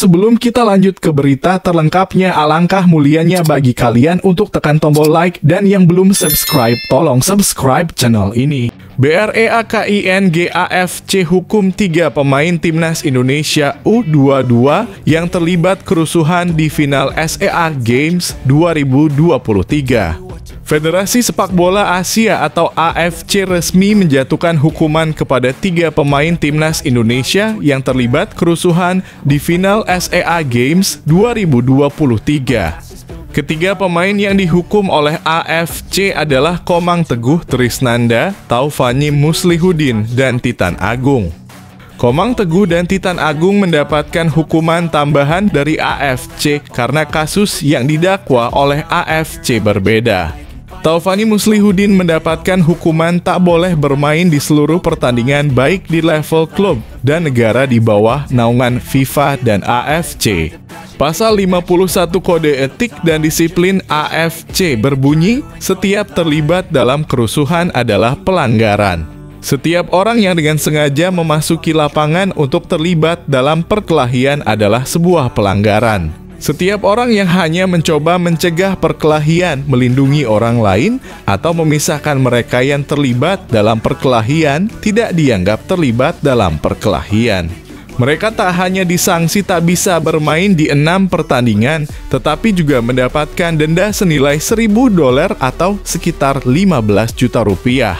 sebelum kita lanjut ke berita terlengkapnya, alangkah mulianya bagi kalian untuk tekan tombol like, dan yang belum subscribe, tolong subscribe channel ini. BREAKINGAFC hukum 3 pemain Timnas Indonesia U22 yang terlibat kerusuhan di final SEA Games 2023. Federasi Sepak Bola Asia atau AFC resmi menjatuhkan hukuman kepada 3 pemain Timnas Indonesia yang terlibat kerusuhan di final SEA Games 2023. Ketiga pemain yang dihukum oleh AFC adalah Komang Teguh Trisnanda, Taufani Muslihudin, dan Titan Agung. Komang Teguh dan Titan Agung mendapatkan hukuman tambahan dari AFC karena kasus yang didakwa oleh AFC berbeda. Taufani Muslihudin mendapatkan hukuman tak boleh bermain di seluruh pertandingan baik di level klub dan negara di bawah naungan FIFA dan AFC. Pasal 51 Kode Etik dan Disiplin AFC berbunyi, setiap terlibat dalam kerusuhan adalah pelanggaran. Setiap orang yang dengan sengaja memasuki lapangan untuk terlibat dalam perkelahian adalah sebuah pelanggaran. Setiap orang yang hanya mencoba mencegah perkelahian, melindungi orang lain, atau memisahkan mereka yang terlibat dalam perkelahian tidak dianggap terlibat dalam perkelahian. Mereka tak hanya disangsi tak bisa bermain di 6 pertandingan, tetapi juga mendapatkan denda senilai $1.000 atau sekitar 15 juta rupiah.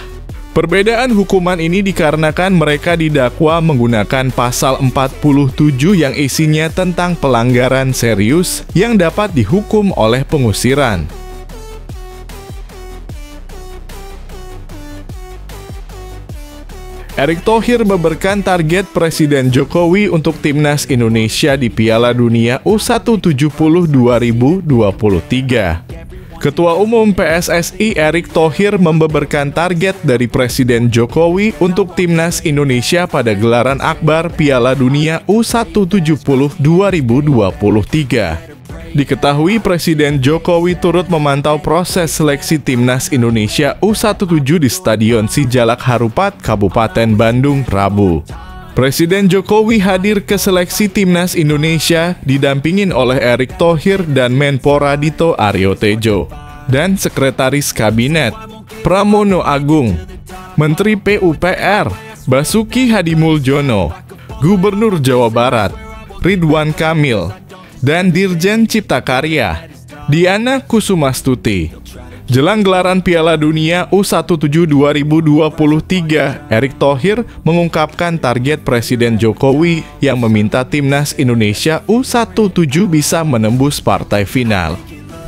Perbedaan hukuman ini dikarenakan mereka didakwa menggunakan pasal 47 yang isinya tentang pelanggaran serius yang dapat dihukum oleh pengusiran. Erick Thohir memberikan target Presiden Jokowi untuk Timnas Indonesia di Piala Dunia U170 2023. Ketua Umum PSSI Erick Thohir membeberkan target dari Presiden Jokowi untuk Timnas Indonesia pada gelaran akbar Piala Dunia U170 2023. Diketahui Presiden Jokowi turut memantau proses seleksi Timnas Indonesia U17 di Stadion Sijalak Harupat, Kabupaten Bandung, Rabu. Presiden Jokowi hadir ke seleksi Timnas Indonesia didampingin oleh Erick Thohir dan Menpora Dito Aryo Tejo dan Sekretaris Kabinet Pramono Agung, Menteri PUPR Basuki Hadimuljono, Gubernur Jawa Barat Ridwan Kamil, dan Dirjen Cipta Karya Diana Kusumastuti. Jelang gelaran Piala Dunia U17 2023, Erick Thohir mengungkapkan target Presiden Jokowi yang meminta Timnas Indonesia U17 bisa menembus partai final.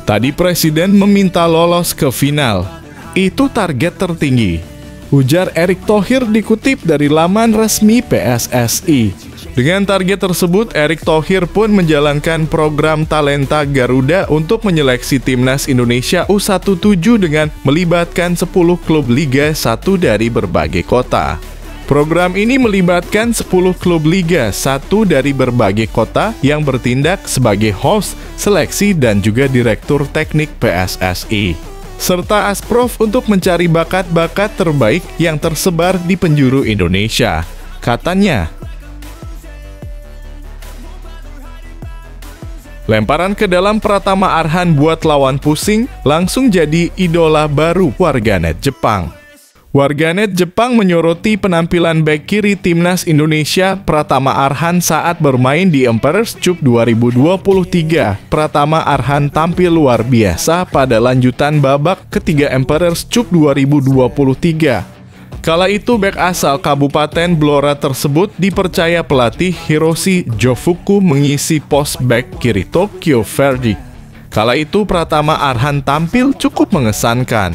Tadi Presiden meminta lolos ke final. Itu target tertinggi, ujar Erick Thohir dikutip dari laman resmi PSSI. Dengan target tersebut, Erick Thohir pun menjalankan program Talenta Garuda untuk menyeleksi Timnas Indonesia U17 dengan melibatkan 10 klub Liga 1 dari berbagai kota. Program ini melibatkan 10 klub Liga 1 dari berbagai kota yang bertindak sebagai host, seleksi, dan juga direktur teknik PSSI, serta Asprof untuk mencari bakat-bakat terbaik yang tersebar di penjuru Indonesia, katanya. Lemparan ke dalam Pratama Arhan buat lawan pusing, langsung jadi idola baru warganet Jepang. Warganet Jepang menyoroti penampilan bek kiri Timnas Indonesia Pratama Arhan saat bermain di Emperor's Cup 2023. Pratama Arhan tampil luar biasa pada lanjutan babak ketiga Emperor's Cup 2023. Kala itu bek asal Kabupaten Blora tersebut dipercaya pelatih Hiroshi Jofuku mengisi pos bek kiri Tokyo Verdy. Kala itu Pratama Arhan tampil cukup mengesankan.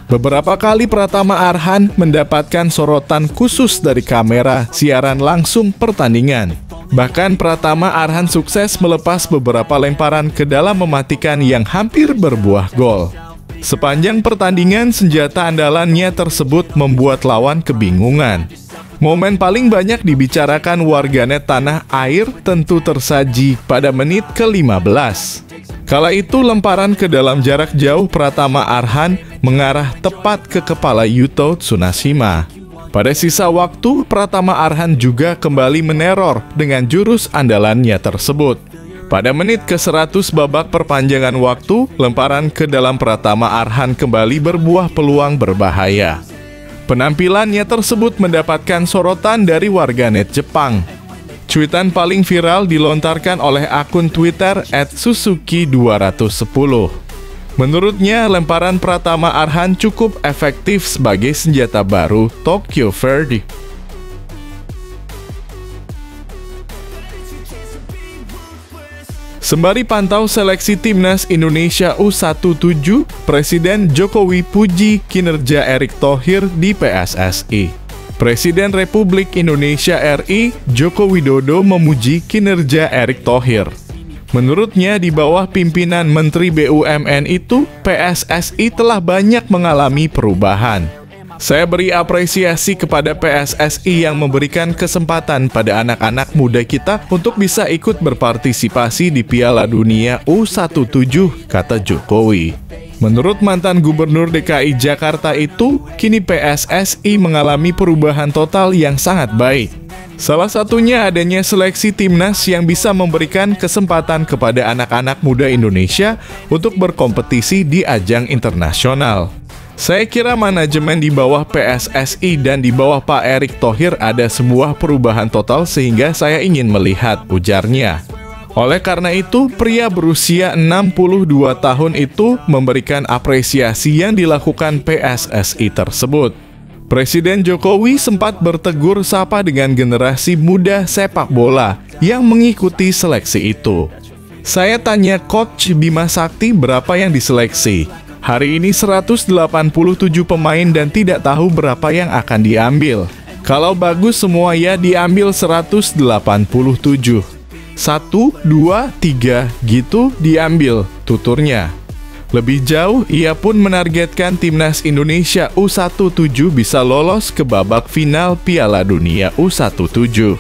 Beberapa kali Pratama Arhan mendapatkan sorotan khusus dari kamera siaran langsung pertandingan. Bahkan Pratama Arhan sukses melepas beberapa lemparan ke dalam mematikan yang hampir berbuah gol. Sepanjang pertandingan, senjata andalannya tersebut membuat lawan kebingungan. Momen paling banyak dibicarakan warganet tanah air tentu tersaji pada menit ke-15. Kala itu lemparan ke dalam jarak jauh Pratama Arhan mengarah tepat ke kepala Yuto Tsunashima. Pada sisa waktu, Pratama Arhan juga kembali meneror dengan jurus andalannya tersebut. Pada menit ke-100 babak perpanjangan waktu, lemparan ke dalam Pratama Arhan kembali berbuah peluang berbahaya. Penampilannya tersebut mendapatkan sorotan dari warganet Jepang. Cuitan paling viral dilontarkan oleh akun Twitter @suzuki210. Menurutnya, lemparan Pratama Arhan cukup efektif sebagai senjata baru Tokyo Verde. Sembari pantau seleksi timnas Indonesia U17, Presiden Jokowi puji kinerja Erick Thohir di PSSI. Presiden Republik Indonesia RI, Joko Widodo memuji kinerja Erick Thohir. Menurutnya, di bawah pimpinan Menteri BUMN itu, PSSI telah banyak mengalami perubahan. Saya beri apresiasi kepada PSSI yang memberikan kesempatan pada anak-anak muda kita untuk bisa ikut berpartisipasi di Piala Dunia U17, kata Jokowi. Menurut mantan Gubernur DKI Jakarta itu, kini PSSI mengalami perubahan total yang sangat baik. Salah satunya adanya seleksi timnas yang bisa memberikan kesempatan kepada anak-anak muda Indonesia untuk berkompetisi di ajang internasional. Saya kira manajemen di bawah PSSI dan di bawah Pak Erick Thohir ada sebuah perubahan total sehingga saya ingin melihat, ujarnya. Oleh karena itu, pria berusia 62 tahun itu memberikan apresiasi yang dilakukan PSSI tersebut. Presiden Jokowi sempat bertegur sapa dengan generasi muda sepak bola yang mengikuti seleksi itu. Saya tanya Coach Bima Sakti berapa yang diseleksi. Hari ini 187 pemain dan tidak tahu berapa yang akan diambil. Kalau bagus semua ya diambil 187. 1, 2, 3 gitu diambil, tuturnya. Lebih jauh, ia pun menargetkan timnas Indonesia U17 bisa lolos ke babak final Piala Dunia U17.